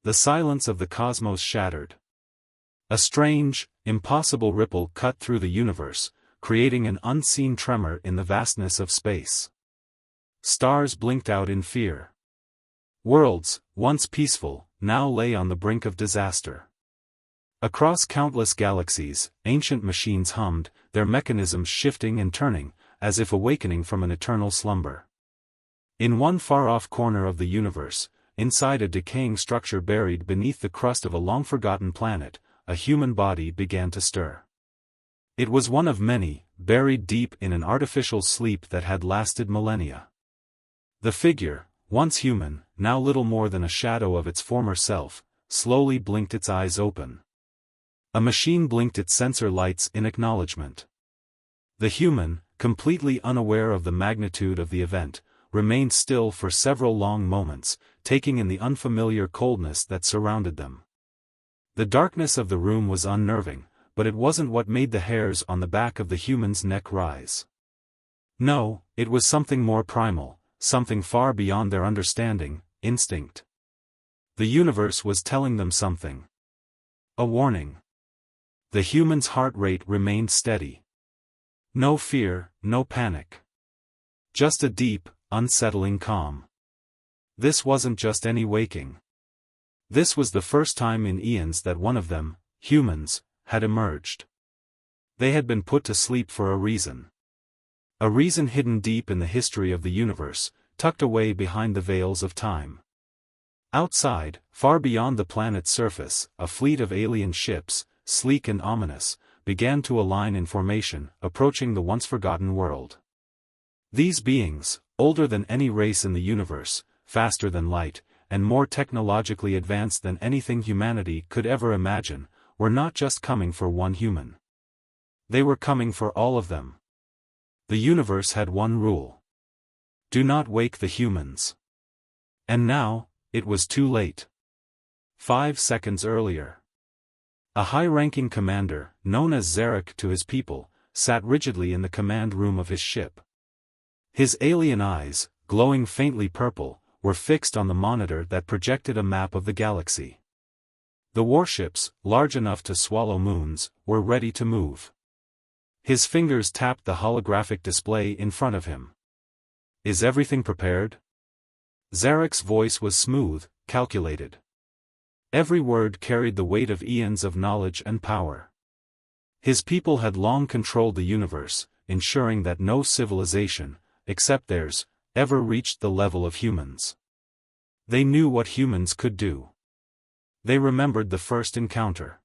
the silence of the cosmos shattered. A strange, impossible ripple cut through the universe, creating an unseen tremor in the vastness of space. Stars blinked out in fear. Worlds, once peaceful, now lay on the brink of disaster. Across countless galaxies, ancient machines hummed, their mechanisms shifting and turning, as if awakening from an eternal slumber. In one far-off corner of the universe, inside a decaying structure buried beneath the crust of a long-forgotten planet, a human body began to stir. It was one of many, buried deep in an artificial sleep that had lasted millennia. The figure, once human, now little more than a shadow of its former self, slowly blinked its eyes open. A machine blinked its sensor lights in acknowledgement. The human, completely unaware of the magnitude of the event, remained still for several long moments, taking in the unfamiliar coldness that surrounded them. The darkness of the room was unnerving, but it wasn't what made the hairs on the back of the human's neck rise. No, it was something more primal, something far beyond their understanding, instinct. The universe was telling them something. A warning. The human's heart rate remained steady. No fear, no panic. Just a deep, unsettling calm. This wasn't just any waking. This was the first time in eons that one of them, humans, had emerged. They had been put to sleep for a reason. A reason hidden deep in the history of the universe, tucked away behind the veils of time. Outside, far beyond the planet's surface, a fleet of alien ships, sleek and ominous, began to align in formation, approaching the once-forgotten world. These beings, older than any race in the universe, faster than light, and more technologically advanced than anything humanity could ever imagine, were not just coming for one human. They were coming for all of them. The universe had one rule. Do not wake the humans. And now, it was too late. 5 seconds earlier. A high-ranking commander, known as Zarek to his people, sat rigidly in the command room of his ship. His alien eyes, glowing faintly purple, were fixed on the monitor that projected a map of the galaxy. The warships, large enough to swallow moons, were ready to move. His fingers tapped the holographic display in front of him. Is everything prepared? Zarek's voice was smooth, calculated. Every word carried the weight of eons of knowledge and power. His people had long controlled the universe, ensuring that no civilization, except theirs, ever reached the level of humans. They knew what humans could do. They remembered the first encounter.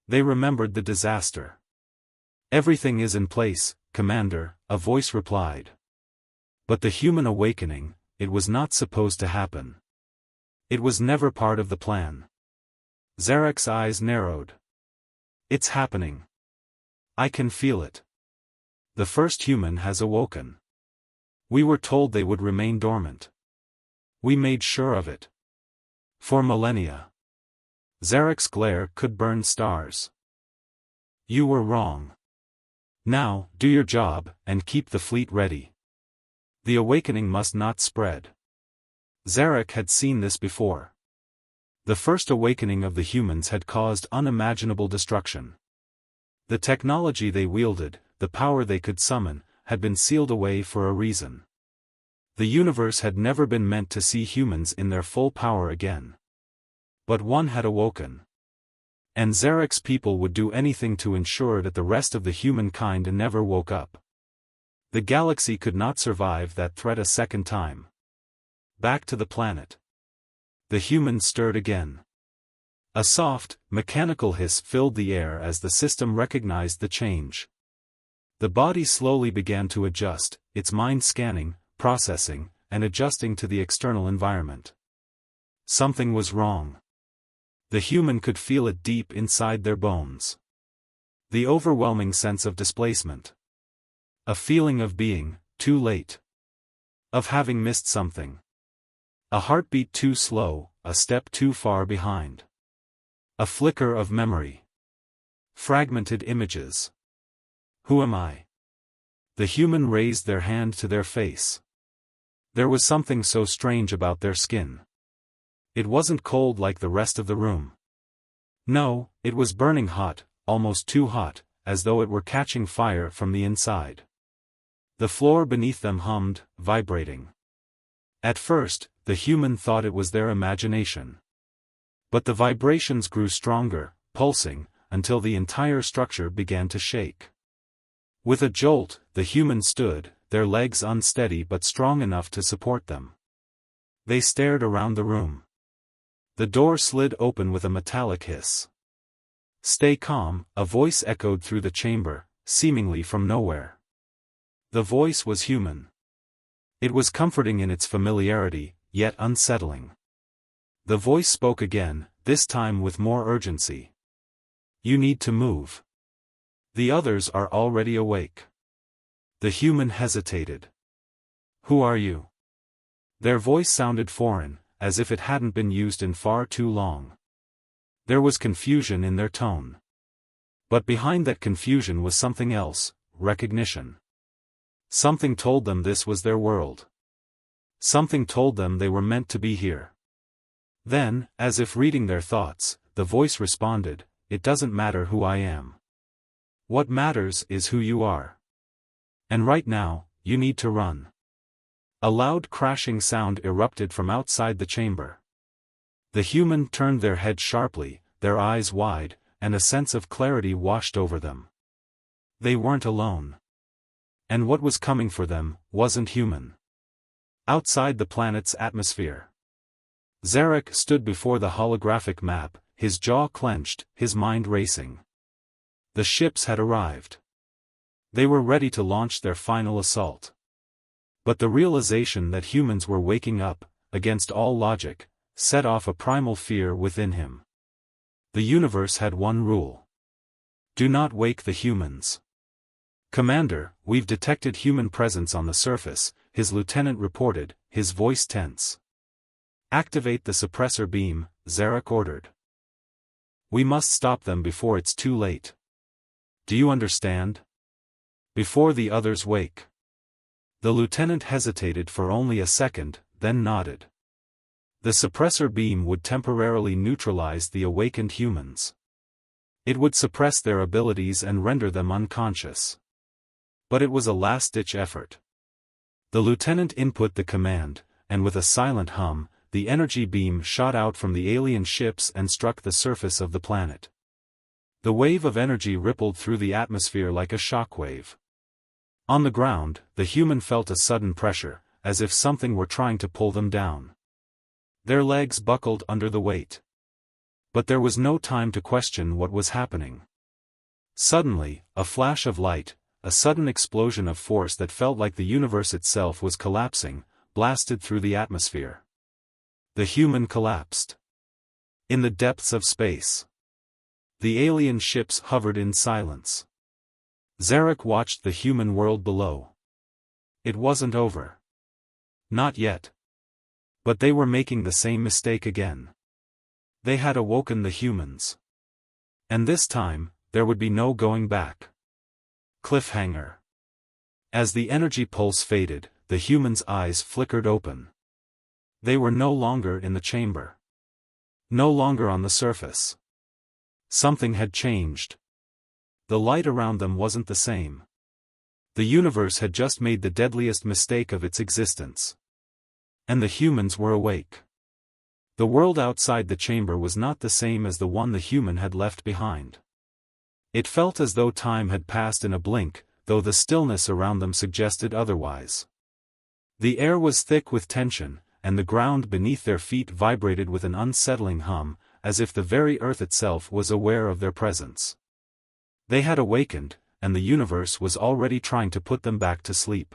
They remembered the disaster. Everything is in place, Commander, a voice replied. But the human awakening, it was not supposed to happen. It was never part of the plan. Zarek's eyes narrowed. It's happening. I can feel it. The first human has awoken. We were told they would remain dormant. We made sure of it. For millennia. Zarek's glare could burn stars. You were wrong. Now, do your job, and keep the fleet ready. The awakening must not spread. Zarek had seen this before. The first awakening of the humans had caused unimaginable destruction. The technology they wielded, the power they could summon, had been sealed away for a reason. The universe had never been meant to see humans in their full power again. But one had awoken. And Zarek's people would do anything to ensure that the rest of the humankind never woke up. The galaxy could not survive that threat a second time. Back to the planet. The humans stirred again. A soft, mechanical hiss filled the air as the system recognized the change. The body slowly began to adjust, its mind scanning, processing, and adjusting to the external environment. Something was wrong. The human could feel it deep inside their bones. The overwhelming sense of displacement. A feeling of being too late. Of having missed something. A heartbeat too slow, a step too far behind. A flicker of memory. Fragmented images. Who am I? The human raised their hand to their face. There was something so strange about their skin. It wasn't cold like the rest of the room. No, it was burning hot, almost too hot, as though it were catching fire from the inside. The floor beneath them hummed, vibrating. At first, the human thought it was their imagination. But the vibrations grew stronger, pulsing, until the entire structure began to shake. With a jolt, the humans stood, their legs unsteady but strong enough to support them. They stared around the room. The door slid open with a metallic hiss. "Stay calm," a voice echoed through the chamber, seemingly from nowhere. The voice was human. It was comforting in its familiarity, yet unsettling. The voice spoke again, this time with more urgency. "You need to move. The others are already awake." The human hesitated. "Who are you?" Their voice sounded foreign, as if it hadn't been used in far too long. There was confusion in their tone. But behind that confusion was something else, recognition. Something told them this was their world. Something told them they were meant to be here. Then, as if reading their thoughts, the voice responded, "It doesn't matter who I am. What matters is who you are. And right now, you need to run." A loud crashing sound erupted from outside the chamber. The human turned their head sharply, their eyes wide, and a sense of clarity washed over them. They weren't alone. And what was coming for them wasn't human. Outside the planet's atmosphere, Zarek stood before the holographic map, his jaw clenched, his mind racing. The ships had arrived. They were ready to launch their final assault. But the realization that humans were waking up, against all logic, set off a primal fear within him. The universe had one rule. Do not wake the humans. "Commander, we've detected human presence on the surface," his lieutenant reported, his voice tense. "Activate the suppressor beam," Zarek ordered. "We must stop them before it's too late. Do you understand? Before the others wake." The lieutenant hesitated for only a second, then nodded. The suppressor beam would temporarily neutralize the awakened humans. It would suppress their abilities and render them unconscious. But it was a last-ditch effort. The lieutenant input the command, and with a silent hum, the energy beam shot out from the alien ships and struck the surface of the planet. The wave of energy rippled through the atmosphere like a shockwave. On the ground, the human felt a sudden pressure, as if something were trying to pull them down. Their legs buckled under the weight. But there was no time to question what was happening. Suddenly, a flash of light, a sudden explosion of force that felt like the universe itself was collapsing, blasted through the atmosphere. The human collapsed. In the depths of space, the alien ships hovered in silence. Zarek watched the human world below. It wasn't over. Not yet. But they were making the same mistake again. They had awoken the humans. And this time, there would be no going back. Cliffhanger. As the energy pulse faded, the humans' eyes flickered open. They were no longer in the chamber. No longer on the surface. Something had changed. The light around them wasn't the same. The universe had just made the deadliest mistake of its existence. And the humans were awake. The world outside the chamber was not the same as the one the human had left behind. It felt as though time had passed in a blink, though the stillness around them suggested otherwise. The air was thick with tension, and the ground beneath their feet vibrated with an unsettling hum, as if the very earth itself was aware of their presence. They had awakened, and the universe was already trying to put them back to sleep.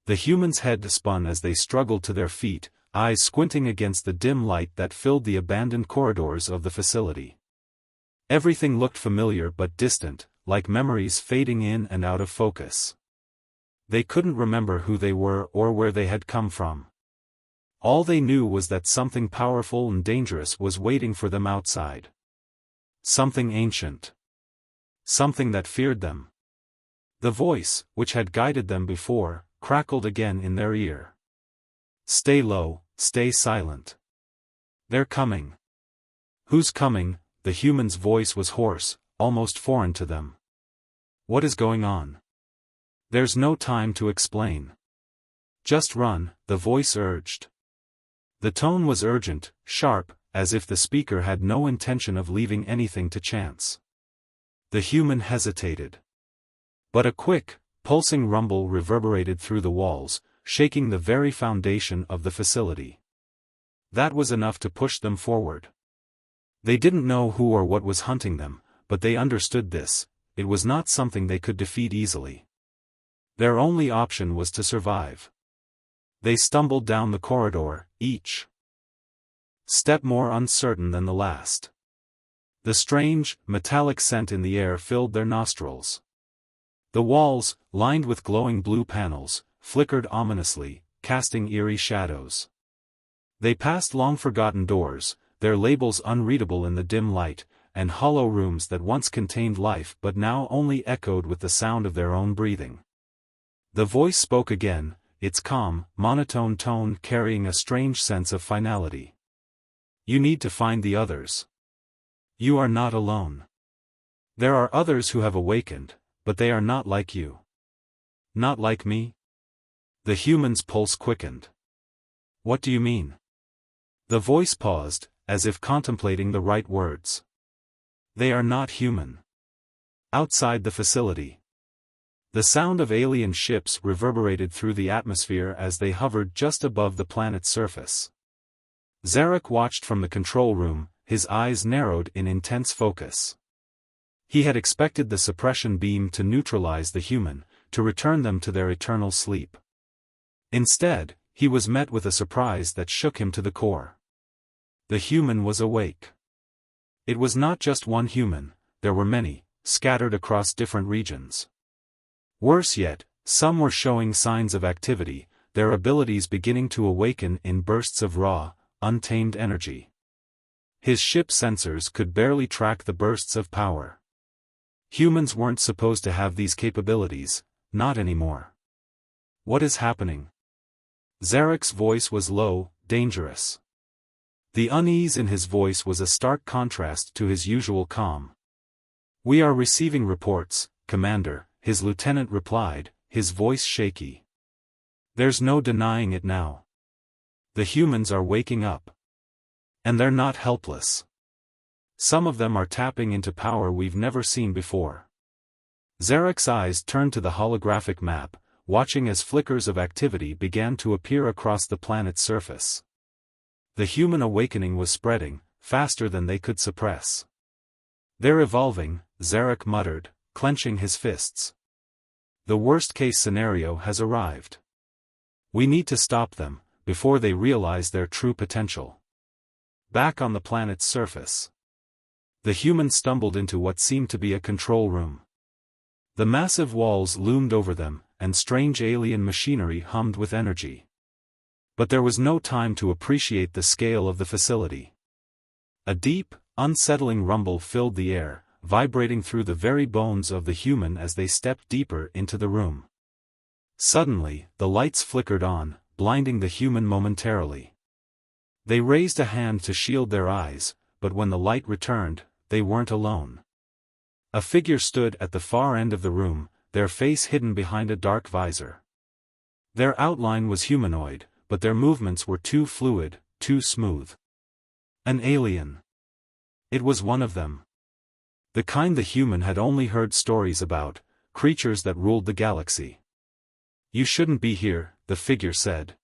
The human's head spun as they struggled to their feet, eyes squinting against the dim light that filled the abandoned corridors of the facility. Everything looked familiar but distant, like memories fading in and out of focus. They couldn't remember who they were or where they had come from. All they knew was that something powerful and dangerous was waiting for them outside. Something ancient. Something that feared them. The voice, which had guided them before, crackled again in their ear. "Stay low, stay silent. They're coming. Who's coming? The human's voice was hoarse, almost foreign to them. What is going on? There's no time to explain. Just run, the voice urged. The tone was urgent, sharp, as if the speaker had no intention of leaving anything to chance. The human hesitated. But a quick, pulsing rumble reverberated through the walls, shaking the very foundation of the facility. That was enough to push them forward. They didn't know who or what was hunting them, but they understood this: it was not something they could defeat easily. Their only option was to survive. They stumbled down the corridor, each step more uncertain than the last. The strange, metallic scent in the air filled their nostrils. The walls, lined with glowing blue panels, flickered ominously, casting eerie shadows. They passed long-forgotten doors, their labels unreadable in the dim light, and hollow rooms that once contained life but now only echoed with the sound of their own breathing. The voice spoke again, its calm, monotone tone carrying a strange sense of finality. You need to find the others. You are not alone. There are others who have awakened, but they are not like you. Not like me? The human's pulse quickened. What do you mean? The voice paused, as if contemplating the right words. They are not human. Outside the facility, the sound of alien ships reverberated through the atmosphere as they hovered just above the planet's surface. Zarek watched from the control room, his eyes narrowed in intense focus. He had expected the suppression beam to neutralize the human, to return them to their eternal sleep. Instead, he was met with a surprise that shook him to the core. The human was awake. It was not just one human, there were many, scattered across different regions. Worse yet, some were showing signs of activity, their abilities beginning to awaken in bursts of raw, untamed energy. His ship sensors could barely track the bursts of power. Humans weren't supposed to have these capabilities, not anymore. What is happening? Zarek's voice was low, dangerous. The unease in his voice was a stark contrast to his usual calm. We are receiving reports, Commander, his lieutenant replied, his voice shaky. There's no denying it now. The humans are waking up. And they're not helpless. Some of them are tapping into power we've never seen before. Zarek's eyes turned to the holographic map, watching as flickers of activity began to appear across the planet's surface. The human awakening was spreading, faster than they could suppress. They're evolving, Zarek muttered, clenching his fists. The worst-case scenario has arrived. We need to stop them, before they realize their true potential. Back on the planet's surface, the human stumbled into what seemed to be a control room. The massive walls loomed over them, and strange alien machinery hummed with energy. But there was no time to appreciate the scale of the facility. A deep, unsettling rumble filled the air, vibrating through the very bones of the human as they stepped deeper into the room. Suddenly, the lights flickered on, blinding the human momentarily. They raised a hand to shield their eyes, but when the light returned, they weren't alone. A figure stood at the far end of the room, their face hidden behind a dark visor. Their outline was humanoid, but their movements were too fluid, too smooth. An alien. It was one of them. The kind the human had only heard stories about, creatures that ruled the galaxy. You shouldn't be here, the figure said.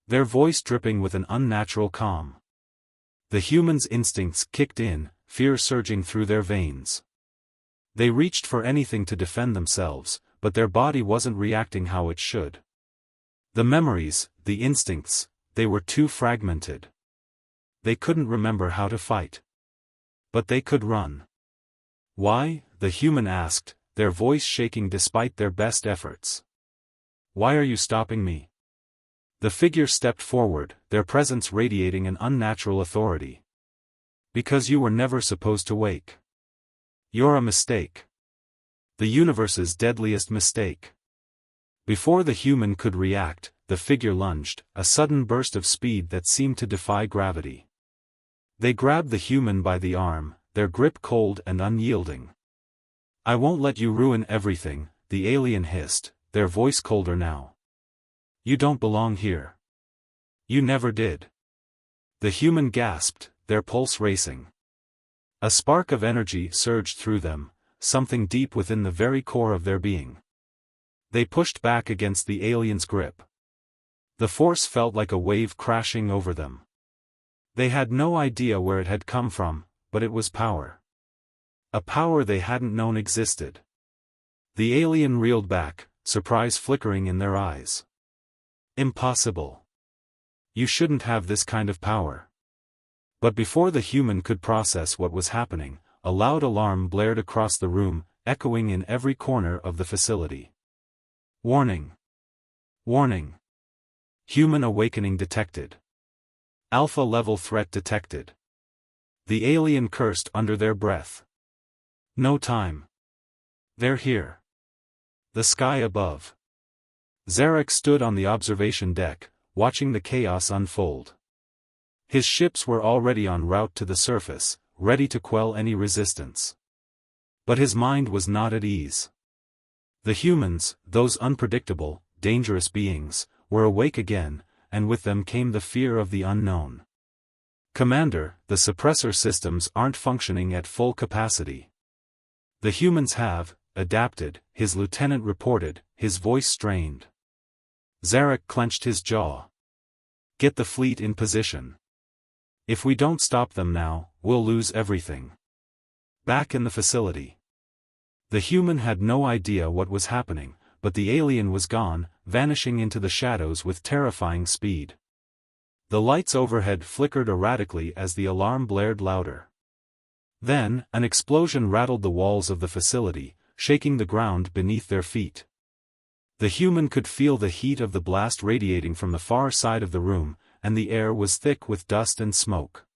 Their voice dripping with an unnatural calm. The human's instincts kicked in, fear surging through their veins. They reached for anything to defend themselves, but their body wasn't reacting how it should. The memories, the instincts, they were too fragmented. They couldn't remember how to fight. But they could run. Why? The human asked, their voice shaking despite their best efforts. Why are you stopping me? The figure stepped forward, their presence radiating an unnatural authority. Because you were never supposed to wake. You're a mistake. The universe's deadliest mistake. Before the human could react, the figure lunged, a sudden burst of speed that seemed to defy gravity. They grabbed the human by the arm, their grip cold and unyielding. "I won't let you ruin everything," the alien hissed, their voice colder now. "You don't belong here. You never did." The human gasped, their pulse racing. A spark of energy surged through them, something deep within the very core of their being. They pushed back against the alien's grip. The force felt like a wave crashing over them. They had no idea where it had come from, but it was power. A power they hadn't known existed. The alien reeled back, surprise flickering in their eyes. "Impossible. You shouldn't have this kind of power." But before the human could process what was happening, a loud alarm blared across the room, echoing in every corner of the facility. "Warning! Warning! Human awakening detected. Alpha-level threat detected." The alien cursed under their breath. "No time. They're here." The sky above. Zarek stood on the observation deck, watching the chaos unfold. His ships were already en route to the surface, ready to quell any resistance. But his mind was not at ease. The humans, those unpredictable, dangerous beings, were awake again, and with them came the fear of the unknown. "Commander, the suppressor systems aren't functioning at full capacity." "The humans have adapted," his lieutenant reported, his voice strained. Zarek clenched his jaw. "Get the fleet in position. If we don't stop them now, we'll lose everything." Back in the facility. The human had no idea what was happening, but the alien was gone, vanishing into the shadows with terrifying speed. The lights overhead flickered erratically as the alarm blared louder. Then, an explosion rattled the walls of the facility, shaking the ground beneath their feet. The human could feel the heat of the blast radiating from the far side of the room, and the air was thick with dust and smoke.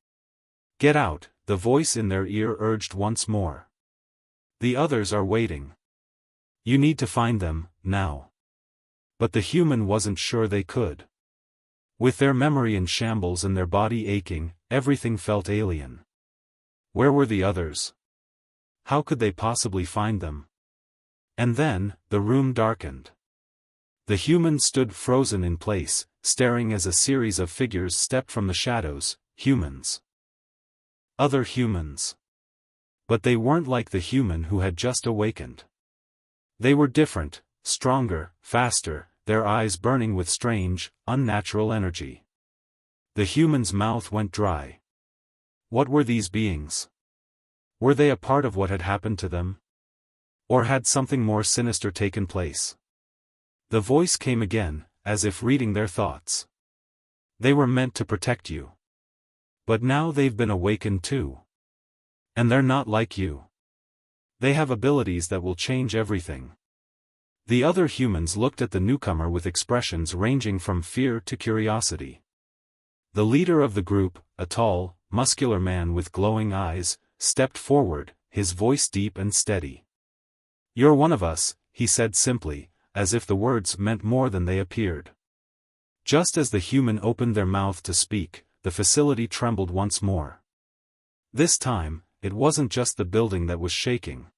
"Get out," the voice in their ear urged once more. "The others are waiting. You need to find them, now." But the human wasn't sure they could. With their memory in shambles and their body aching, everything felt alien. Where were the others? How could they possibly find them? And then, the room darkened. The human stood frozen in place, staring as a series of figures stepped from the shadows, humans. Other humans. But they weren't like the human who had just awakened. They were different, stronger, faster, their eyes burning with strange, unnatural energy. The human's mouth went dry. What were these beings? Were they a part of what had happened to them? Or had something more sinister taken place? The voice came again, as if reading their thoughts. "They were meant to protect you. But now they've been awakened too. And they're not like you. They have abilities that will change everything." The other humans looked at the newcomer with expressions ranging from fear to curiosity. The leader of the group, a tall, muscular man with glowing eyes, stepped forward, his voice deep and steady. "You're one of us," he said simply, as if the words meant more than they appeared. Just as the human opened their mouth to speak, the facility trembled once more. This time, it wasn't just the building that was shaking.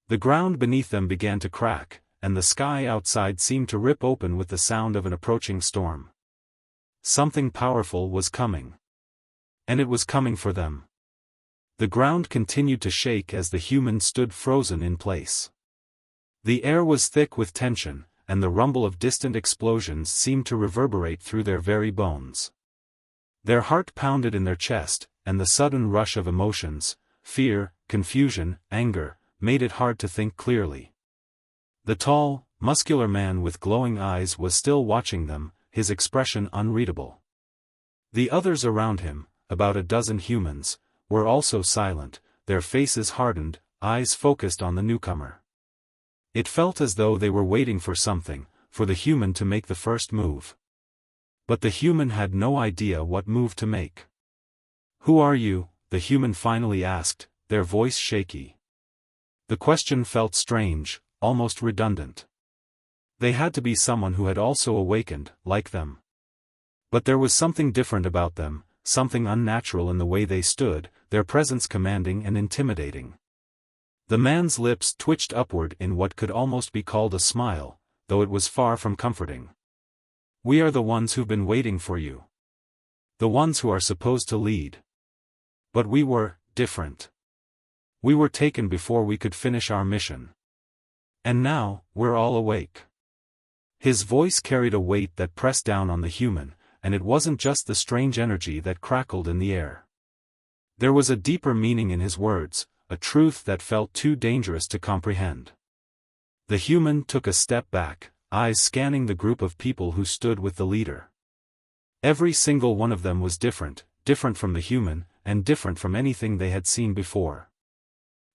The ground beneath them began to crack, and the sky outside seemed to rip open with the sound of an approaching storm. Something powerful was coming. And it was coming for them. The ground continued to shake as the human stood frozen in place. The air was thick with tension, and the rumble of distant explosions seemed to reverberate through their very bones. Their heart pounded in their chest, and the sudden rush of emotions, fear, confusion, anger, made it hard to think clearly. The tall, muscular man with glowing eyes was still watching them, his expression unreadable. The others around him, about a dozen humans, were also silent, their faces hardened, eyes focused on the newcomer. It felt as though they were waiting for something, for the human to make the first move. But the human had no idea what move to make. "Who are you?" the human finally asked, their voice shaky. The question felt strange, almost redundant. They had to be someone who had also awakened, like them. But there was something different about them, something unnatural in the way they stood, their presence commanding and intimidating. The man's lips twitched upward in what could almost be called a smile, though it was far from comforting. "We are the ones who've been waiting for you. The ones who are supposed to lead. But we were different. We were taken before we could finish our mission. And now, we're all awake." His voice carried a weight that pressed down on the human, and it wasn't just the strange energy that crackled in the air. There was a deeper meaning in his words, a truth that felt too dangerous to comprehend. The human took a step back, eyes scanning the group of people who stood with the leader. Every single one of them was different, different from the human, and different from anything they had seen before.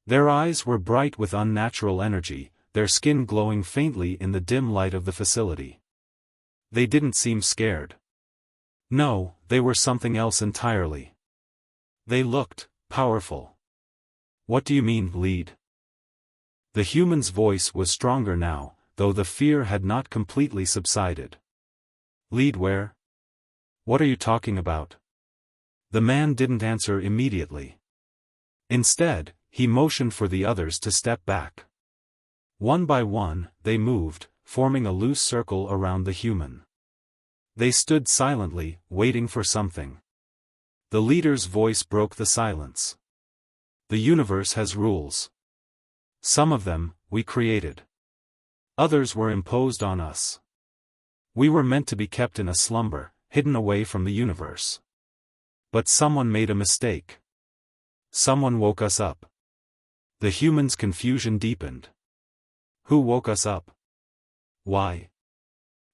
Their eyes were bright with unnatural energy, their skin glowing faintly in the dim light of the facility. They didn't seem scared. No, they were something else entirely. They looked powerful. "What do you mean, lead?" The human's voice was stronger now, though the fear had not completely subsided. "Lead where? What are you talking about?" The man didn't answer immediately. Instead, he motioned for the others to step back. One by one, they moved, forming a loose circle around the human. They stood silently, waiting for something. The leader's voice broke the silence. "The universe has rules. Some of them, we created. Others were imposed on us. We were meant to be kept in a slumber, hidden away from the universe. But someone made a mistake. Someone woke us up." The human's confusion deepened. "Who woke us up? Why?"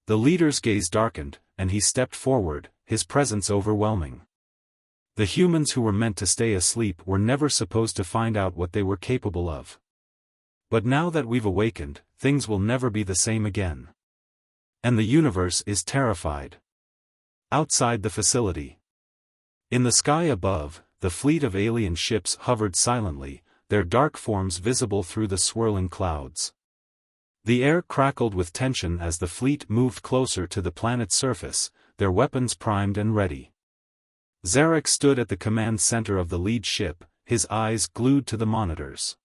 The leader's gaze darkened, and he stepped forward, his presence overwhelming. The humans who were meant to stay asleep were never supposed to find out what they were capable of. But now that we've awakened, things will never be the same again. And the universe is terrified. Outside the facility. In the sky above, the fleet of alien ships hovered silently, their dark forms visible through the swirling clouds. The air crackled with tension as the fleet moved closer to the planet's surface, their weapons primed and ready. Zarek stood at the command center of the lead ship, his eyes glued to the monitors.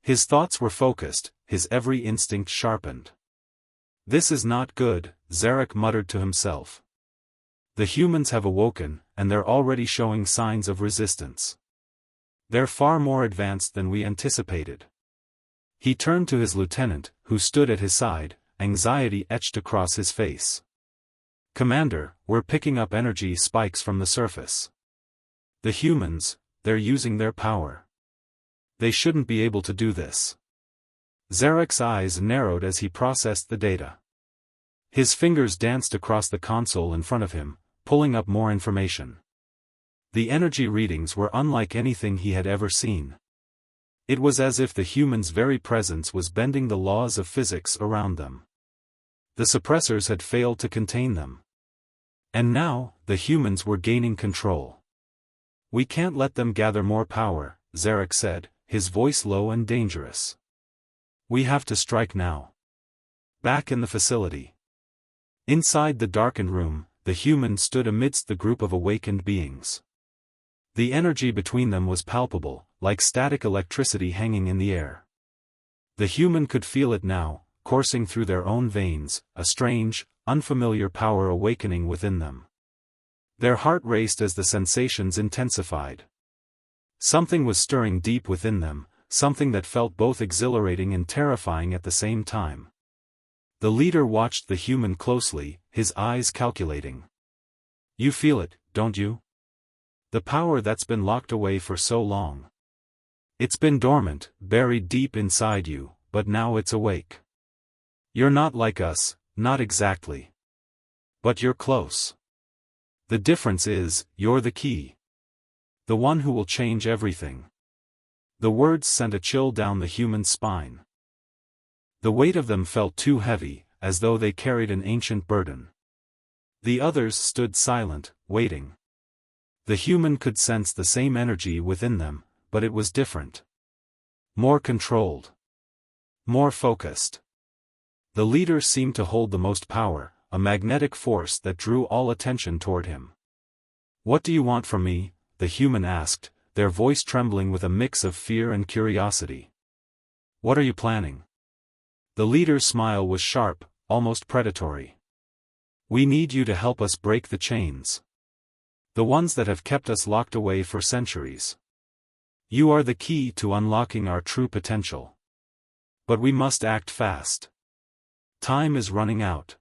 His thoughts were focused, his every instinct sharpened. "This is not good," Zarek muttered to himself. "The humans have awoken, and they're already showing signs of resistance. They're far more advanced than we anticipated." He turned to his lieutenant, who stood at his side, anxiety etched across his face. "Commander, we're picking up energy spikes from the surface. The humans, they're using their power. They shouldn't be able to do this." Zarek's eyes narrowed as he processed the data. His fingers danced across the console in front of him, pulling up more information. The energy readings were unlike anything he had ever seen. It was as if the human's very presence was bending the laws of physics around them. The suppressors had failed to contain them. And now, the humans were gaining control. "We can't let them gather more power," Zarek said, his voice low and dangerous. "We have to strike now." Back in the facility. Inside the darkened room, the human stood amidst the group of awakened beings. The energy between them was palpable, like static electricity hanging in the air. The human could feel it now, coursing through their own veins, a strange, unfamiliar power awakening within them. Their heart raced as the sensations intensified. Something was stirring deep within them, something that felt both exhilarating and terrifying at the same time. The leader watched the human closely, his eyes calculating. "You feel it, don't you? The power that's been locked away for so long. It's been dormant, buried deep inside you, but now it's awake. You're not like us, not exactly. But you're close. The difference is, you're the key. The one who will change everything." The words sent a chill down the human's spine. The weight of them felt too heavy, as though they carried an ancient burden. The others stood silent, waiting. The human could sense the same energy within them, but it was different. More controlled. More focused. The leader seemed to hold the most power, a magnetic force that drew all attention toward him. What do you want from me? The human asked, their voice trembling with a mix of fear and curiosity. What are you planning? The leader's smile was sharp, almost predatory. We need you to help us break the chains. The ones that have kept us locked away for centuries. You are the key to unlocking our true potential. But we must act fast. Time is running out.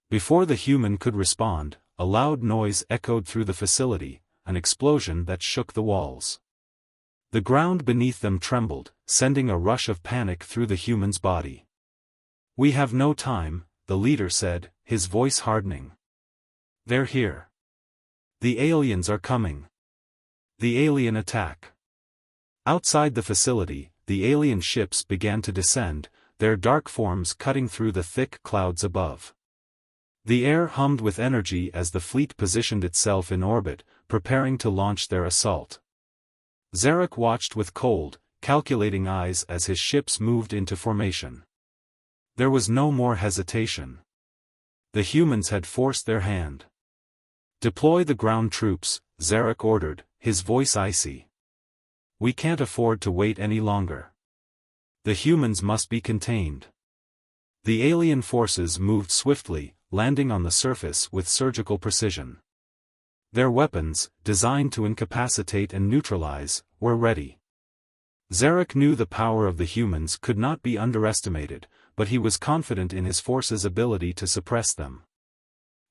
Before the human could respond, a loud noise echoed through the facility, an explosion that shook the walls. The ground beneath them trembled, sending a rush of panic through the human's body. We have no time, the leader said, his voice hardening. They're here. The aliens are coming. The alien attack. Outside the facility, the alien ships began to descend, their dark forms cutting through the thick clouds above. The air hummed with energy as the fleet positioned itself in orbit, preparing to launch their assault. Zarek watched with cold, calculating eyes as his ships moved into formation. There was no more hesitation. The humans had forced their hand. Deploy the ground troops, Zarek ordered, his voice icy. We can't afford to wait any longer. The humans must be contained. The alien forces moved swiftly, landing on the surface with surgical precision. Their weapons, designed to incapacitate and neutralize, were ready. Zarek knew the power of the humans could not be underestimated, but he was confident in his force's ability to suppress them.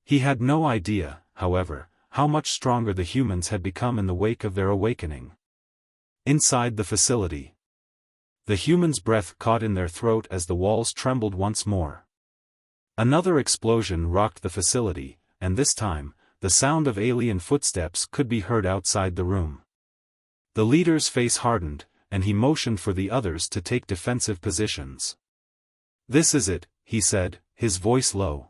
He had no idea, however, how much stronger the humans had become in the wake of their awakening. Inside the facility, the humans' breath caught in their throat as the walls trembled once more. Another explosion rocked the facility, and this time, the sound of alien footsteps could be heard outside the room. The leader's face hardened, and he motioned for the others to take defensive positions. This is it, he said, his voice low.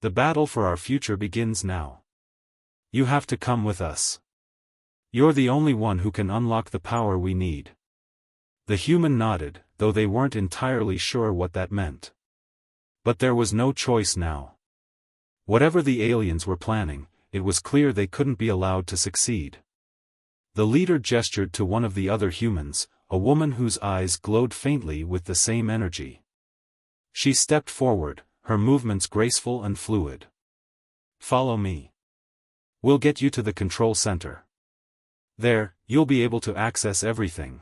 The battle for our future begins now. You have to come with us. You're the only one who can unlock the power we need. The human nodded, though they weren't entirely sure what that meant. But there was no choice now. Whatever the aliens were planning, it was clear they couldn't be allowed to succeed. The leader gestured to one of the other humans, a woman whose eyes glowed faintly with the same energy. She stepped forward, her movements graceful and fluid. Follow me. We'll get you to the control center. There, you'll be able to access everything.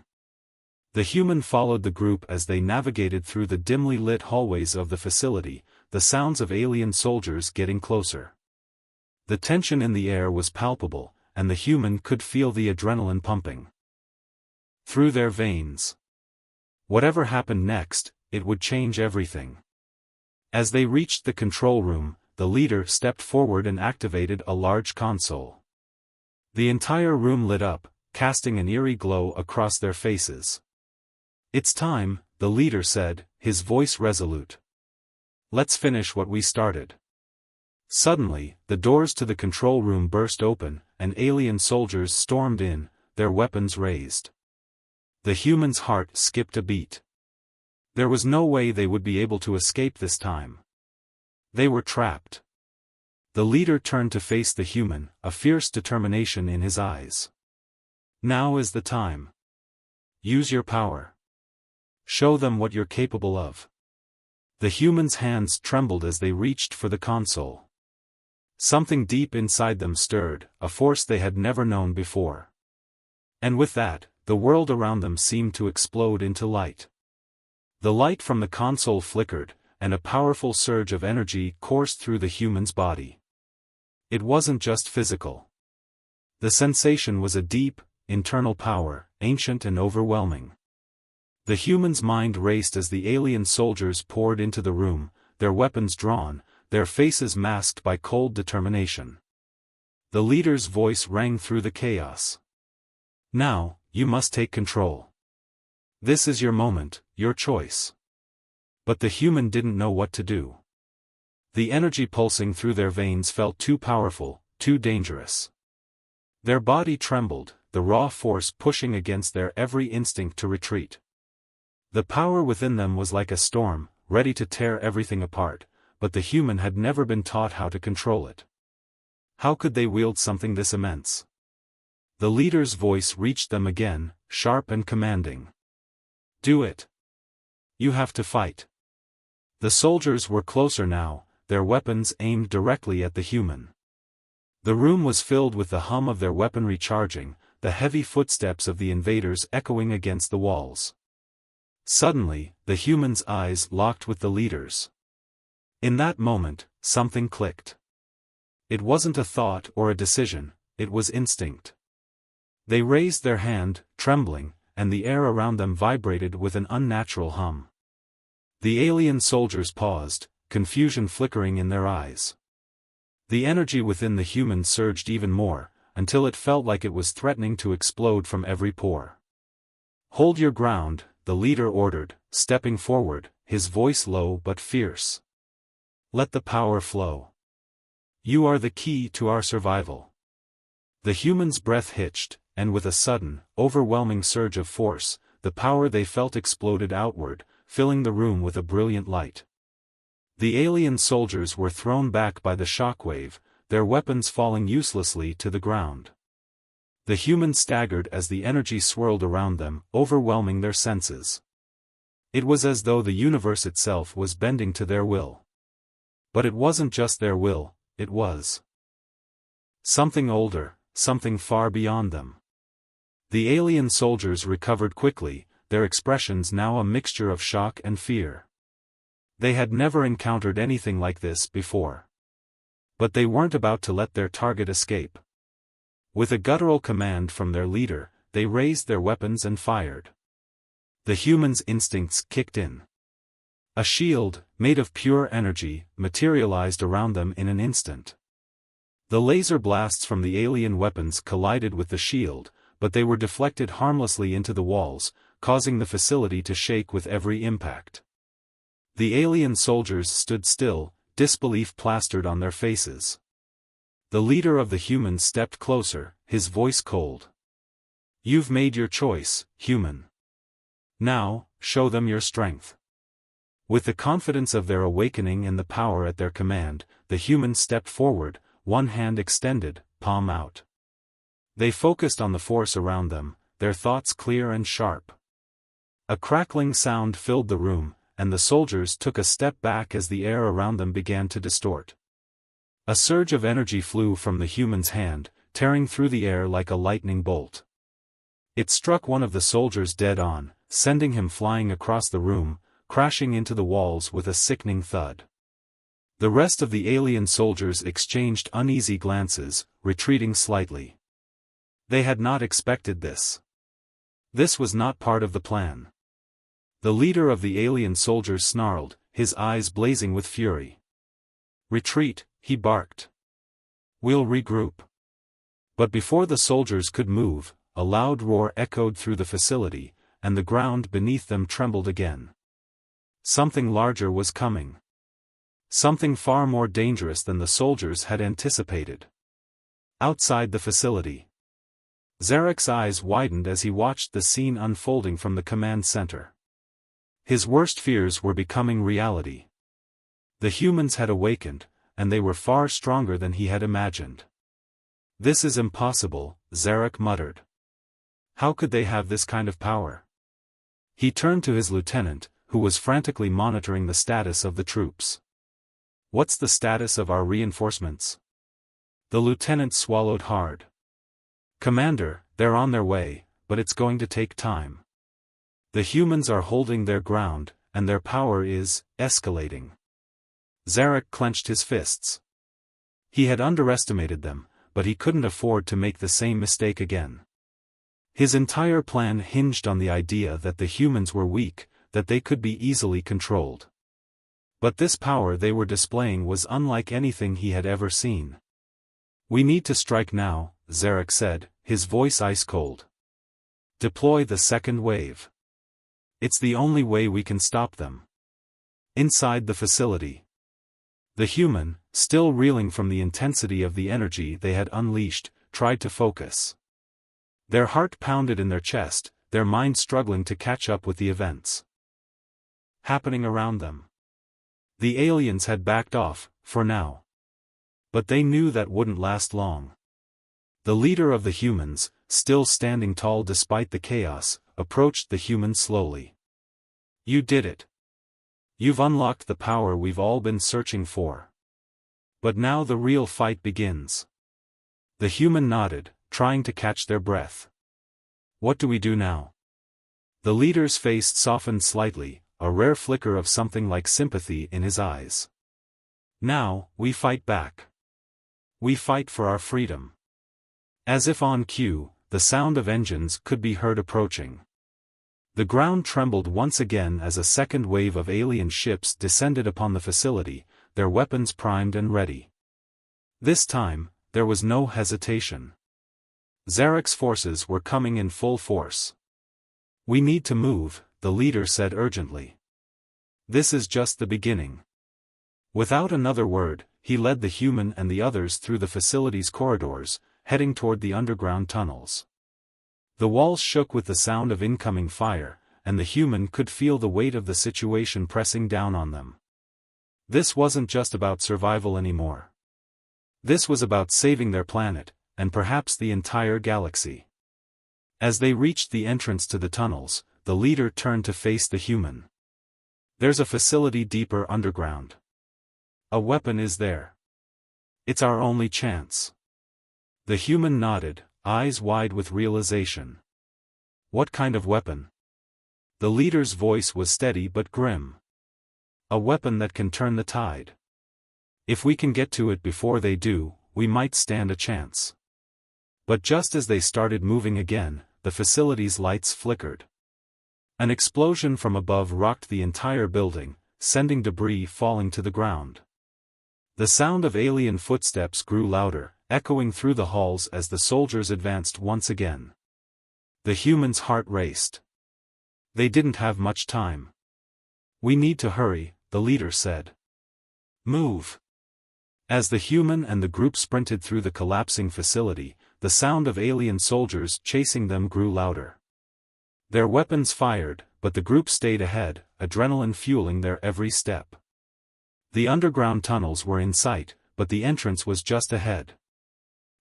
The human followed the group as they navigated through the dimly lit hallways of the facility, the sounds of alien soldiers getting closer. The tension in the air was palpable, and the human could feel the adrenaline pumping through their veins. Whatever happened next, it would change everything. As they reached the control room, the leader stepped forward and activated a large console. The entire room lit up, casting an eerie glow across their faces. It's time, the leader said, his voice resolute. Let's finish what we started. Suddenly, the doors to the control room burst open, and alien soldiers stormed in, their weapons raised. The human's heart skipped a beat. There was no way they would be able to escape this time. They were trapped. The leader turned to face the human, a fierce determination in his eyes. Now is the time. Use your power. Show them what you're capable of. The human's hands trembled as they reached for the console. Something deep inside them stirred, a force they had never known before. And with that, the world around them seemed to explode into light. The light from the console flickered, and a powerful surge of energy coursed through the human's body. It wasn't just physical. The sensation was a deep, internal power, ancient and overwhelming. The human's mind raced as the alien soldiers poured into the room, their weapons drawn, their faces masked by cold determination. The leader's voice rang through the chaos. Now, you must take control. This is your moment, your choice. But the human didn't know what to do. The energy pulsing through their veins felt too powerful, too dangerous. Their body trembled, the raw force pushing against their every instinct to retreat. The power within them was like a storm, ready to tear everything apart, but the human had never been taught how to control it. How could they wield something this immense? The leader's voice reached them again, sharp and commanding. Do it. You have to fight. The soldiers were closer now, their weapons aimed directly at the human. The room was filled with the hum of their weaponry charging, the heavy footsteps of the invaders echoing against the walls. Suddenly, the human's eyes locked with the leader's. In that moment, something clicked. It wasn't a thought or a decision, it was instinct. They raised their hand, trembling, and the air around them vibrated with an unnatural hum. The alien soldiers paused, confusion flickering in their eyes. The energy within the human surged even more, until it felt like it was threatening to explode from every pore. Hold your ground, the leader ordered, stepping forward, his voice low but fierce. Let the power flow. You are the key to our survival. The human's breath hitched, and with a sudden, overwhelming surge of force, the power they felt exploded outward, filling the room with a brilliant light. The alien soldiers were thrown back by the shockwave, their weapons falling uselessly to the ground. The humans staggered as the energy swirled around them, overwhelming their senses. It was as though the universe itself was bending to their will. But it wasn't just their will, it was something older, something far beyond them. The alien soldiers recovered quickly, their expressions now a mixture of shock and fear. They had never encountered anything like this before. But they weren't about to let their target escape. With a guttural command from their leader, they raised their weapons and fired. The humans' instincts kicked in. A shield, made of pure energy, materialized around them in an instant. The laser blasts from the alien weapons collided with the shield, but they were deflected harmlessly into the walls, causing the facility to shake with every impact. The alien soldiers stood still, disbelief plastered on their faces. The leader of the humans stepped closer, his voice cold. You've made your choice, human. Now, show them your strength. With the confidence of their awakening and the power at their command, the humans stepped forward, one hand extended, palm out. They focused on the force around them, their thoughts clear and sharp. A crackling sound filled the room, and the soldiers took a step back as the air around them began to distort. A surge of energy flew from the human's hand, tearing through the air like a lightning bolt. It struck one of the soldiers dead on, sending him flying across the room, crashing into the walls with a sickening thud. The rest of the alien soldiers exchanged uneasy glances, retreating slightly. They had not expected this. This was not part of the plan. The leader of the alien soldiers snarled, his eyes blazing with fury. Retreat, he barked. We'll regroup. But before the soldiers could move, a loud roar echoed through the facility, and the ground beneath them trembled again. Something larger was coming. Something far more dangerous than the soldiers had anticipated. Outside the facility. Zarek's eyes widened as he watched the scene unfolding from the command center. His worst fears were becoming reality. The humans had awakened, and they were far stronger than he had imagined. This is impossible, Zarek muttered. How could they have this kind of power? He turned to his lieutenant, who was frantically monitoring the status of the troops. What's the status of our reinforcements? The lieutenant swallowed hard. Commander, they're on their way, but it's going to take time. The humans are holding their ground, and their power is escalating. Zarek clenched his fists. He had underestimated them, but he couldn't afford to make the same mistake again. His entire plan hinged on the idea that the humans were weak, that they could be easily controlled. But this power they were displaying was unlike anything he had ever seen. We need to strike now, Zarek said, his voice ice-cold. Deploy the second wave. It's the only way we can stop them. Inside the facility. The human, still reeling from the intensity of the energy they had unleashed, tried to focus. Their heart pounded in their chest, their mind struggling to catch up with the events happening around them. The aliens had backed off, for now. But they knew that wouldn't last long. The leader of the humans, still standing tall despite the chaos, approached the humans slowly. "You did it. You've unlocked the power we've all been searching for. But now the real fight begins." The human nodded, trying to catch their breath. "What do we do now?" The leader's face softened slightly, a rare flicker of something like sympathy in his eyes. "Now, we fight back. We fight for our freedom." As if on cue, the sound of engines could be heard approaching. The ground trembled once again as a second wave of alien ships descended upon the facility, their weapons primed and ready. This time, there was no hesitation. Zarek's forces were coming in full force. "We need to move," the leader said urgently. "This is just the beginning." Without another word, he led the human and the others through the facility's corridors, heading toward the underground tunnels. The walls shook with the sound of incoming fire, and the human could feel the weight of the situation pressing down on them. This wasn't just about survival anymore. This was about saving their planet, and perhaps the entire galaxy. As they reached the entrance to the tunnels, the leader turned to face the human. "There's a facility deeper underground. A weapon is there. It's our only chance." The human nodded, eyes wide with realization. "What kind of weapon?" The leader's voice was steady but grim. "A weapon that can turn the tide. If we can get to it before they do, we might stand a chance." But just as they started moving again, the facility's lights flickered. An explosion from above rocked the entire building, sending debris falling to the ground. The sound of alien footsteps grew louder, echoing through the halls as the soldiers advanced once again. The human's heart raced. They didn't have much time. "We need to hurry," the leader said. "Move." As the human and the group sprinted through the collapsing facility, the sound of alien soldiers chasing them grew louder. Their weapons fired, but the group stayed ahead, adrenaline fueling their every step. The underground tunnels were in sight, but the entrance was just ahead.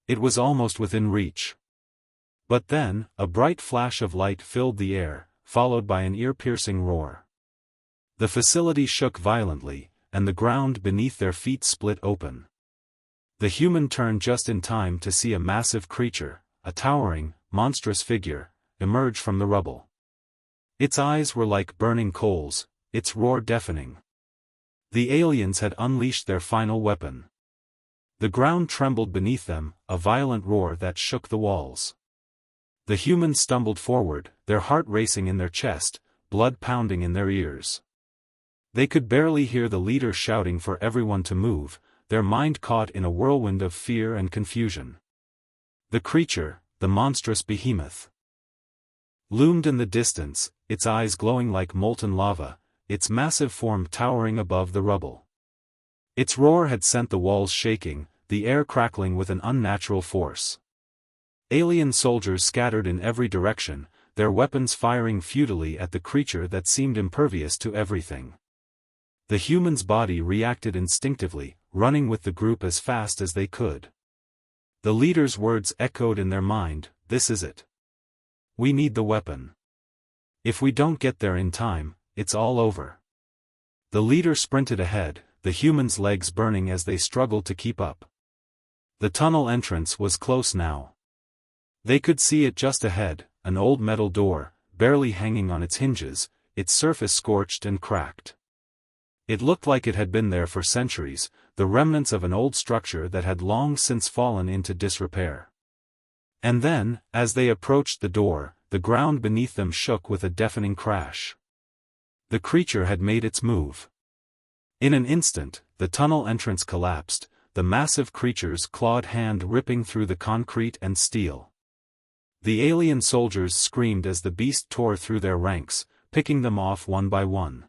It was almost within reach. But then, a bright flash of light filled the air, followed by an ear-piercing roar. The facility shook violently, and the ground beneath their feet split open. The human turned just in time to see a massive creature, a towering, monstrous figure, emerge from the rubble. Its eyes were like burning coals, its roar deafening. The aliens had unleashed their final weapon. The ground trembled beneath them, a violent roar that shook the walls. The humans stumbled forward, their heart racing in their chest, blood pounding in their ears. They could barely hear the leader shouting for everyone to move, their mind caught in a whirlwind of fear and confusion. The creature, the monstrous behemoth, loomed in the distance, its eyes glowing like molten lava, its massive form towering above the rubble. Its roar had sent the walls shaking, the air crackling with an unnatural force. Alien soldiers scattered in every direction, their weapons firing futilely at the creature that seemed impervious to everything. The human's body reacted instinctively, running with the group as fast as they could. The leader's words echoed in their mind, "This is it. We need the weapon. If we don't get there in time, it's all over." The leader sprinted ahead, the humans' legs burning as they struggled to keep up. The tunnel entrance was close now. They could see it just ahead, an old metal door, barely hanging on its hinges, its surface scorched and cracked. It looked like it had been there for centuries, the remnants of an old structure that had long since fallen into disrepair. And then, as they approached the door, the ground beneath them shook with a deafening crash. The creature had made its move. In an instant, the tunnel entrance collapsed, the massive creature's clawed hand ripping through the concrete and steel. The alien soldiers screamed as the beast tore through their ranks, picking them off one by one.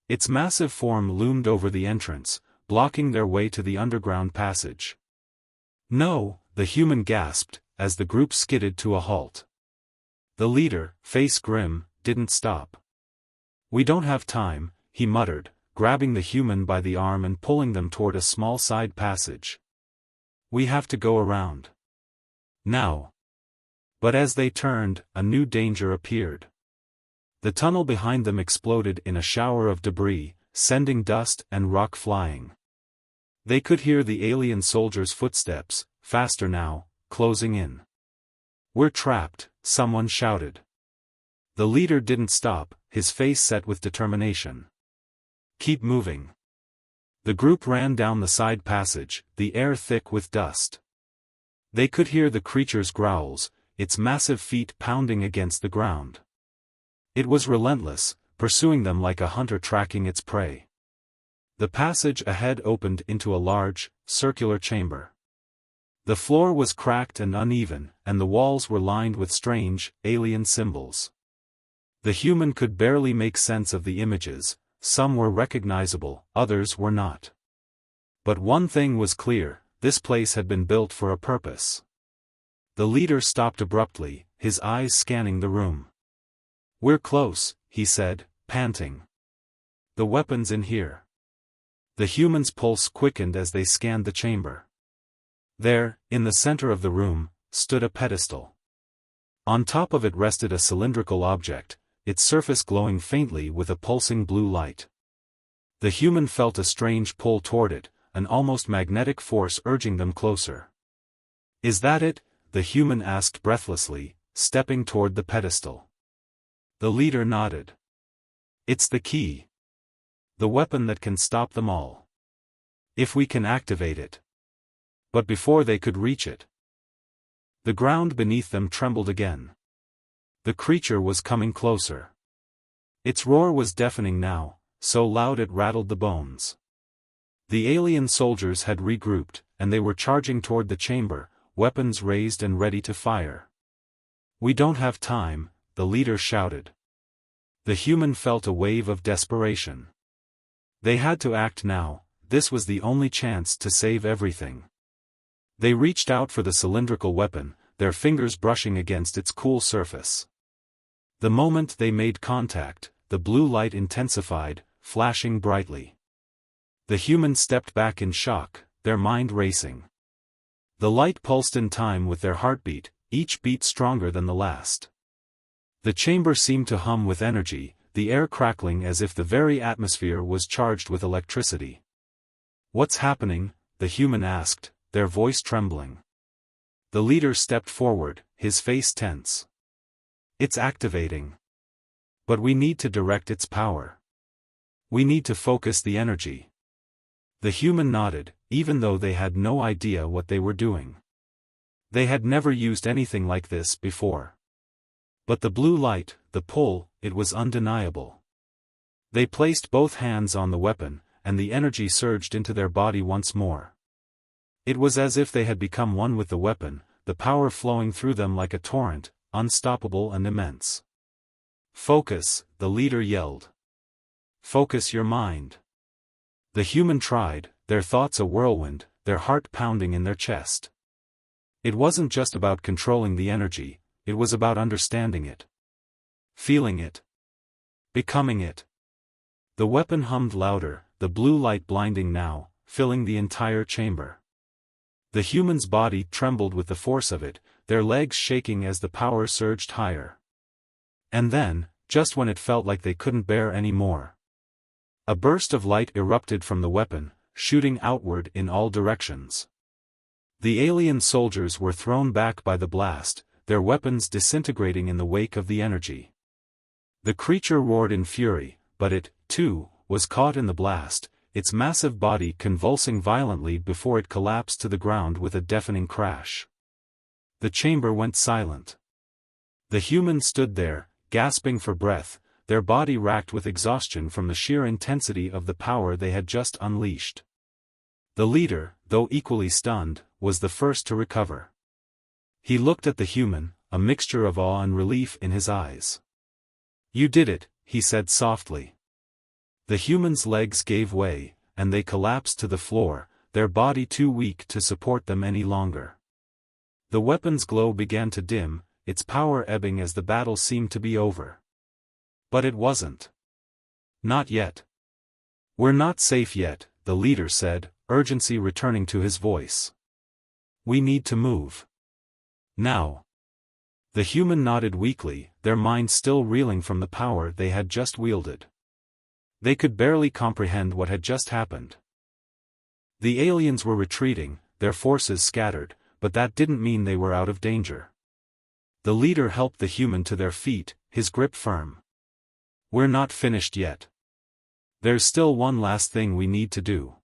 Its massive form loomed over the entrance, blocking their way to the underground passage. "No," the human gasped, as the group skidded to a halt. The leader, face grim, didn't stop. "We don't have time," he muttered, grabbing the human by the arm and pulling them toward a small side passage. We have to go around. Now. But as they turned, a new danger appeared. The tunnel behind them exploded in a shower of debris, sending dust and rock flying. They could hear the alien soldiers' footsteps, faster now, closing in. "We're trapped," someone shouted. The leader didn't stop, his face set with determination. "Keep moving." The group ran down the side passage, the air thick with dust. They could hear the creature's growls, its massive feet pounding against the ground. It was relentless, pursuing them like a hunter tracking its prey. The passage ahead opened into a large, circular chamber. The floor was cracked and uneven, and the walls were lined with strange, alien symbols. The human could barely make sense of the images, some were recognizable, others were not. But one thing was clear, this place had been built for a purpose. The leader stopped abruptly, his eyes scanning the room. "We're close," he said, panting. "The weapon's in here." The human's pulse quickened as they scanned the chamber. There, in the center of the room, stood a pedestal. On top of it rested a cylindrical object, its surface glowing faintly with a pulsing blue light. The human felt a strange pull toward it, an almost magnetic force urging them closer. "Is that it?" the human asked breathlessly, stepping toward the pedestal. The leader nodded. "It's the key. The weapon that can stop them all. If we can activate it." But before they could reach it, the ground beneath them trembled again. The creature was coming closer. Its roar was deafening now, so loud it rattled the bones. The alien soldiers had regrouped, and they were charging toward the chamber, weapons raised and ready to fire. "We don't have time," the leader shouted. The human felt a wave of desperation. They had to act now, this was the only chance to save everything. They reached out for the cylindrical weapon, their fingers brushing against its cool surface. The moment they made contact, the blue light intensified, flashing brightly. The humans stepped back in shock, their mind racing. The light pulsed in time with their heartbeat, each beat stronger than the last. The chamber seemed to hum with energy, the air crackling as if the very atmosphere was charged with electricity. "What's happening?" the human asked, their voice trembling. The leader stepped forward, his face tense. "It's activating. But we need to direct its power. We need to focus the energy." The human nodded, even though they had no idea what they were doing. They had never used anything like this before. But the blue light, the pull, it was undeniable. They placed both hands on the weapon, and the energy surged into their body once more. It was as if they had become one with the weapon, the power flowing through them like a torrent, unstoppable and immense. "Focus," the leader yelled. "Focus your mind." The human tried, their thoughts a whirlwind, their heart pounding in their chest. It wasn't just about controlling the energy, it was about understanding it. Feeling it. Becoming it. The weapon hummed louder, the blue light blinding now, filling the entire chamber. The human's body trembled with the force of it, their legs shaking as the power surged higher. And then, just when it felt like they couldn't bear any more, a burst of light erupted from the weapon, shooting outward in all directions. The alien soldiers were thrown back by the blast, their weapons disintegrating in the wake of the energy. The creature roared in fury, but it, too, was caught in the blast, its massive body convulsing violently before it collapsed to the ground with a deafening crash. The chamber went silent. The humans stood there, gasping for breath, their body racked with exhaustion from the sheer intensity of the power they had just unleashed. The leader, though equally stunned, was the first to recover. He looked at the human, a mixture of awe and relief in his eyes. "You did it," he said softly. The human's legs gave way, and they collapsed to the floor, their body too weak to support them any longer. The weapon's glow began to dim, its power ebbing as the battle seemed to be over. But it wasn't. Not yet. "We're not safe yet," the leader said, urgency returning to his voice. We need to move. Now. The human nodded weakly, their minds still reeling from the power they had just wielded. They could barely comprehend what had just happened. The aliens were retreating, their forces scattered, but that didn't mean they were out of danger. The leader helped the human to their feet, his grip firm. We're not finished yet. There's still one last thing we need to do.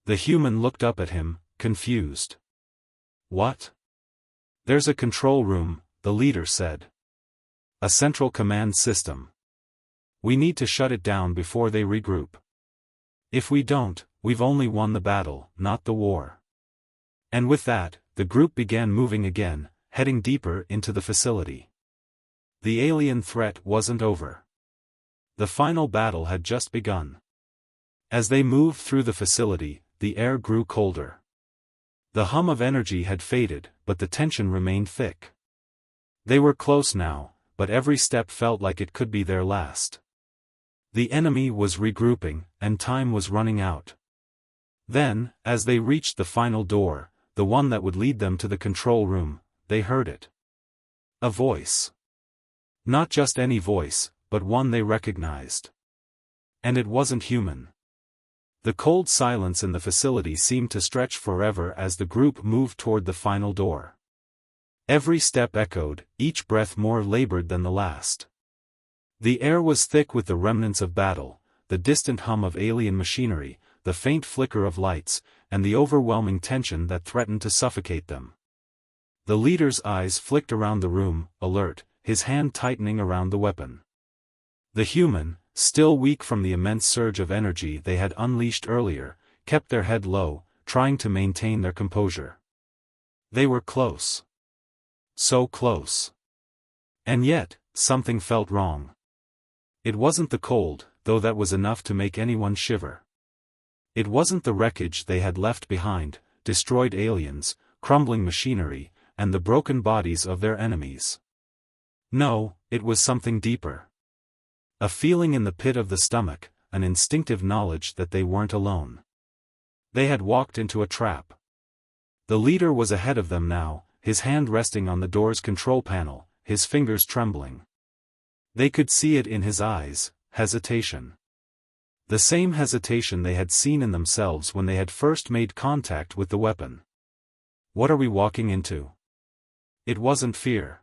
The human looked up at him, confused. What? There's a control room, the leader said. A central command system. We need to shut it down before they regroup. If we don't, we've only won the battle, not the war. And with that, the group began moving again, heading deeper into the facility. The alien threat wasn't over. The final battle had just begun. As they moved through the facility, the air grew colder. The hum of energy had faded, but the tension remained thick. They were close now, but every step felt like it could be their last. The enemy was regrouping, and time was running out. Then, as they reached the final door, the one that would lead them to the control room, they heard it. A voice. Not just any voice, but one they recognized. And it wasn't human. The cold silence in the facility seemed to stretch forever as the group moved toward the final door. Every step echoed, each breath more labored than the last. The air was thick with the remnants of battle, the distant hum of alien machinery, the faint flicker of lights, and the overwhelming tension that threatened to suffocate them. The leader's eyes flicked around the room, alert, his hand tightening around the weapon. The human, still weak from the immense surge of energy they had unleashed earlier, kept their head low, trying to maintain their composure. They were close. So close. And yet, something felt wrong. It wasn't the cold, though that was enough to make anyone shiver. It wasn't the wreckage they had left behind, destroyed aliens, crumbling machinery, and the broken bodies of their enemies. No, it was something deeper. A feeling in the pit of the stomach, an instinctive knowledge that they weren't alone. They had walked into a trap. The leader was ahead of them now, his hand resting on the door's control panel, his fingers trembling. They could see it in his eyes, hesitation. The same hesitation they had seen in themselves when they had first made contact with the weapon. What are we walking into? It wasn't fear.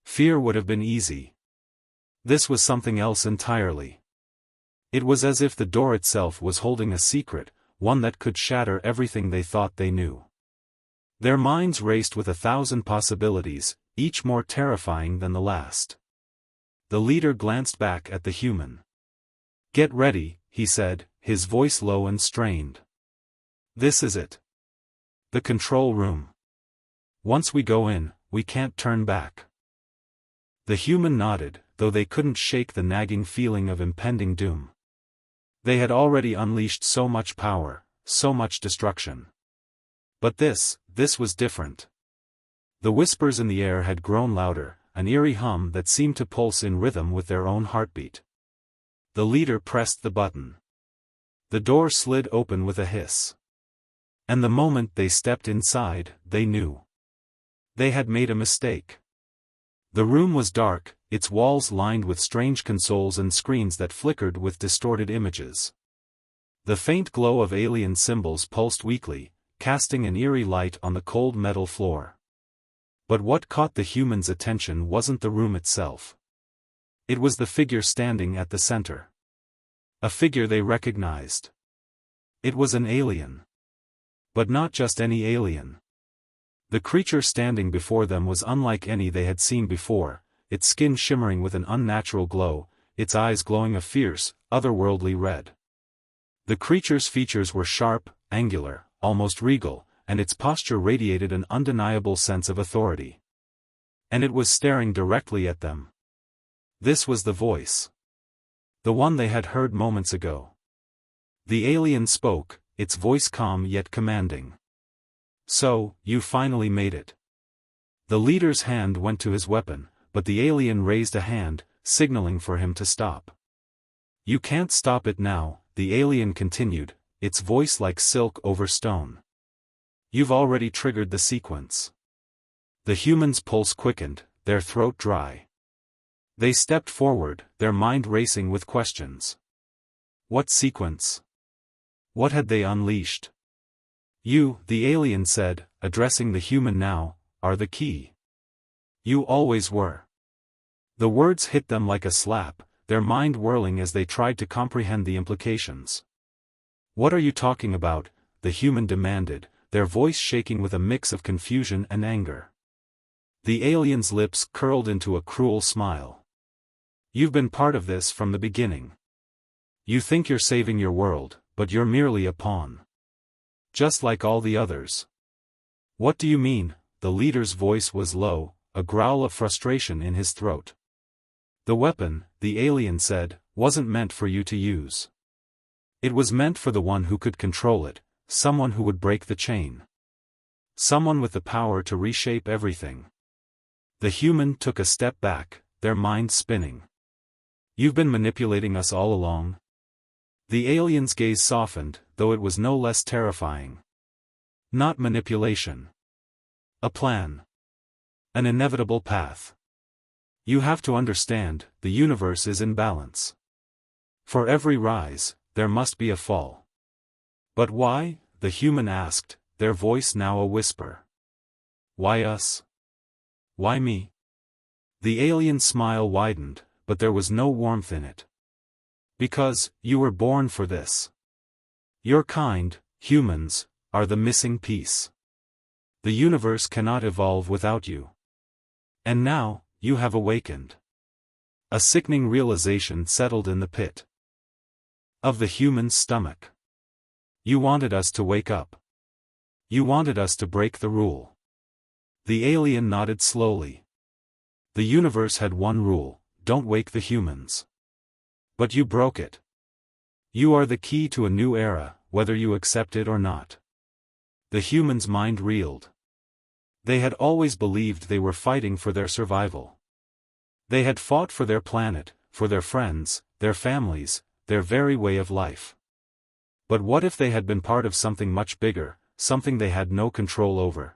Fear would have been easy. This was something else entirely. It was as if the door itself was holding a secret, one that could shatter everything they thought they knew. Their minds raced with 1,000 possibilities, each more terrifying than the last. The leader glanced back at the human. "Get ready," he said, his voice low and strained. "This is it. The control room. Once we go in, we can't turn back." The human nodded, though they couldn't shake the nagging feeling of impending doom. They had already unleashed so much power, so much destruction. But this was different. The whispers in the air had grown louder, an eerie hum that seemed to pulse in rhythm with their own heartbeat. The leader pressed the button. The door slid open with a hiss. And the moment they stepped inside, they knew. They had made a mistake. The room was dark, its walls lined with strange consoles and screens that flickered with distorted images. The faint glow of alien symbols pulsed weakly, casting an eerie light on the cold metal floor. But what caught the human's attention wasn't the room itself. It was the figure standing at the center. A figure they recognized. It was an alien. But not just any alien. The creature standing before them was unlike any they had seen before, its skin shimmering with an unnatural glow, its eyes glowing a fierce, otherworldly red. The creature's features were sharp, angular, almost regal, and its posture radiated an undeniable sense of authority. And it was staring directly at them. This was the voice. The one they had heard moments ago. The alien spoke, its voice calm yet commanding. "So, you finally made it." The leader's hand went to his weapon, but the alien raised a hand, signaling for him to stop. "You can't stop it now," the alien continued, its voice like silk over stone. You've already triggered the sequence. The human's pulse quickened, their throat dry. They stepped forward, their mind racing with questions. What sequence? What had they unleashed? You, the alien said, addressing the human now, are the key. You always were. The words hit them like a slap, their mind whirling as they tried to comprehend the implications. What are you talking about? The human demanded, their voice shaking with a mix of confusion and anger. The alien's lips curled into a cruel smile. You've been part of this from the beginning. You think you're saving your world, but you're merely a pawn. Just like all the others. What do you mean? The leader's voice was low, a growl of frustration in his throat. The weapon, the alien said, wasn't meant for you to use. It was meant for the one who could control it, someone who would break the chain. Someone with the power to reshape everything. The human took a step back, their mind spinning. You've been manipulating us all along? The alien's gaze softened, though it was no less terrifying. Not manipulation. A plan. An inevitable path. You have to understand, the universe is in balance. For every rise, there must be a fall. But why? The human asked, their voice now a whisper. Why us? Why me? The alien's smile widened, but there was no warmth in it. Because, you were born for this. Your kind, humans, are the missing piece. The universe cannot evolve without you. And now, you have awakened. A sickening realization settled in the pit of the human's stomach. You wanted us to wake up. You wanted us to break the rule. The alien nodded slowly. The universe had one rule: don't wake the humans. But you broke it. You are the key to a new era, whether you accept it or not. The human's mind reeled. They had always believed they were fighting for their survival. They had fought for their planet, for their friends, their families, their very way of life. But what if they had been part of something much bigger, something they had no control over?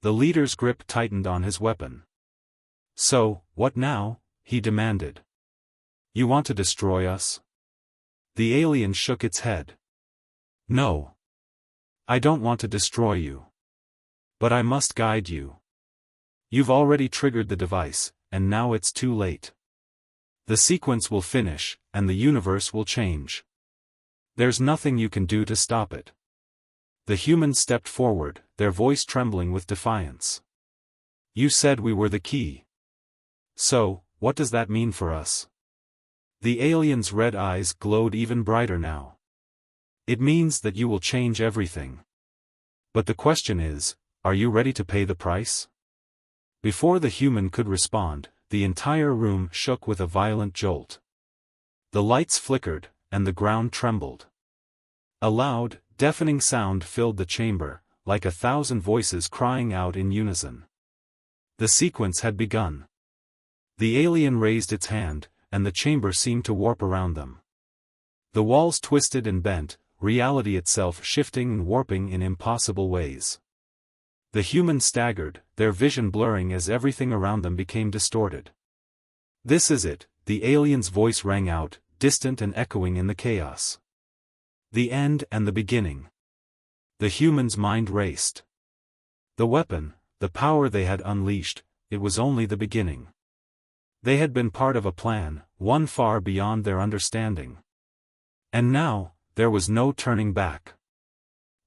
The leader's grip tightened on his weapon. So, what now? He demanded. You want to destroy us? The alien shook its head. No. I don't want to destroy you. But I must guide you. You've already triggered the device, and now it's too late. The sequence will finish, and the universe will change. There's nothing you can do to stop it. The human stepped forward, their voice trembling with defiance. You said we were the key. So, what does that mean for us? The alien's red eyes glowed even brighter now. It means that you will change everything. But the question is, are you ready to pay the price? Before the human could respond, the entire room shook with a violent jolt. The lights flickered, and the ground trembled. A loud, deafening sound filled the chamber, like 1,000 voices crying out in unison. The sequence had begun. The alien raised its hand, and the chamber seemed to warp around them. The walls twisted and bent, reality itself shifting and warping in impossible ways. The humans staggered, their vision blurring as everything around them became distorted. This is it, the alien's voice rang out, distant and echoing in the chaos. The end and the beginning. The human's mind raced. The weapon, the power they had unleashed, it was only the beginning. They had been part of a plan, one far beyond their understanding. And now, there was no turning back.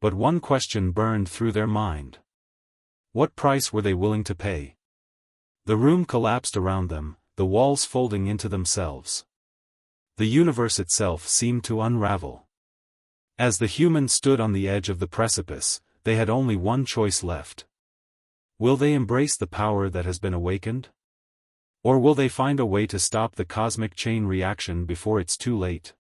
But one question burned through their mind. What price were they willing to pay? The room collapsed around them, the walls folding into themselves. The universe itself seemed to unravel. As the humans stood on the edge of the precipice, they had only one choice left. Will they embrace the power that has been awakened? Or will they find a way to stop the cosmic chain reaction before it's too late?